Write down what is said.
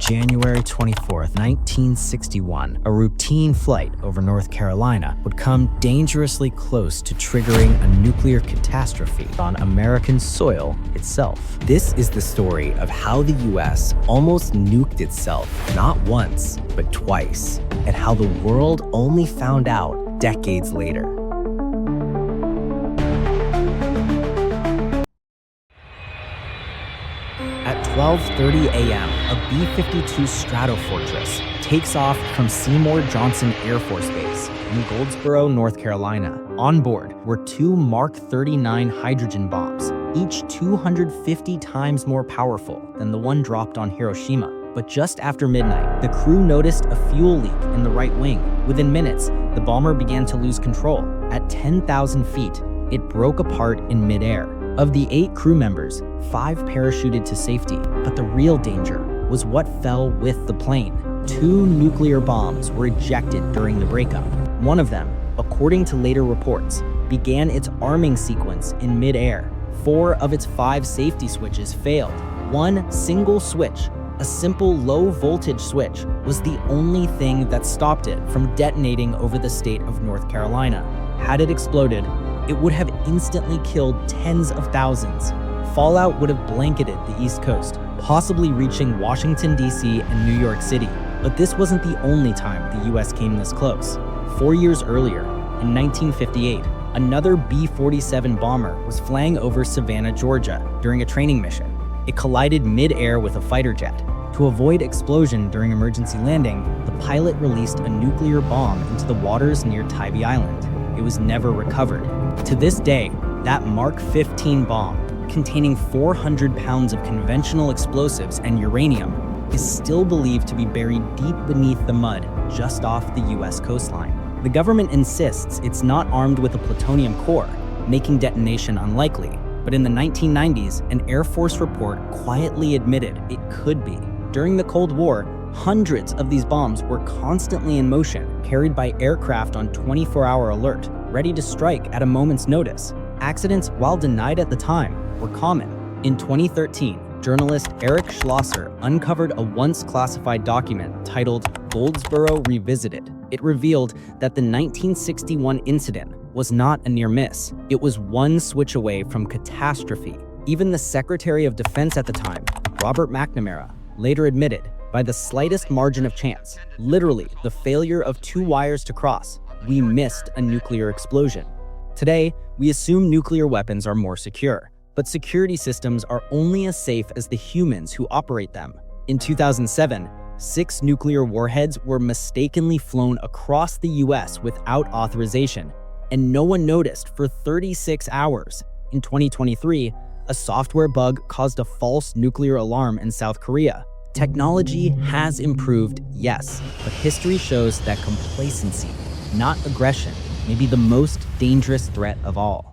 January 24th, 1961, a routine flight over North Carolina would come dangerously close to triggering a nuclear catastrophe on American soil itself. This is the story of how the US almost nuked itself, not once, but twice, and how the world only found out decades later. At 12:30 a.m., a B-52 Stratofortress takes off from Seymour Johnson Air Force Base in Goldsboro, North Carolina. On board were two Mark 39 hydrogen bombs, each 250 times more powerful than the one dropped on Hiroshima. But just after midnight, the crew noticed a fuel leak in the right wing. Within minutes, the bomber began to lose control. At 10,000 feet, it broke apart in midair. Of the 8 crew members, 5 parachuted to safety, but the real danger was what fell with the plane. 2 nuclear bombs were ejected during the breakup. One of them, according to later reports, began its arming sequence in midair. 4 of its 5 safety switches failed. One single switch, a simple low-voltage switch, was the only thing that stopped it from detonating over the state of North Carolina. Had it exploded, it would have instantly killed tens of thousands. Fallout would have blanketed the East Coast, possibly reaching Washington, D.C. and New York City. But this wasn't the only time the U.S. came this close. 4 years earlier, in 1958, another B-47 bomber was flying over Savannah, Georgia, during a training mission. It collided mid-air with a fighter jet. To avoid explosion during emergency landing, the pilot released a nuclear bomb into the waters near Tybee Island. It was never recovered. To this day, that Mark 15 bomb, containing 400 pounds of conventional explosives and uranium, is still believed to be buried deep beneath the mud just off the US coastline. The government insists it's not armed with a plutonium core, making detonation unlikely. But in the 1990s, an Air Force report quietly admitted it could be. During the Cold War, hundreds of these bombs were constantly in motion, carried by aircraft on 24-hour alert, ready to strike at a moment's notice. Accidents, while denied at the time, were common. In 2013, journalist Eric Schlosser uncovered a once classified document titled Goldsboro Revisited. It revealed that the 1961 incident was not a near miss. It was one switch away from catastrophe. Even the Secretary of Defense at the time, Robert McNamara, later admitted, by the slightest margin of chance, literally the failure of 2 wires to cross, we missed a nuclear explosion. Today, we assume nuclear weapons are more secure, but security systems are only as safe as the humans who operate them. In 2007, 6 nuclear warheads were mistakenly flown across the US without authorization, and no one noticed for 36 hours. In 2023, a software bug caused a false nuclear alarm in South Korea. Technology has improved, yes, but history shows that complacency, not aggression, may be the most dangerous threat of all.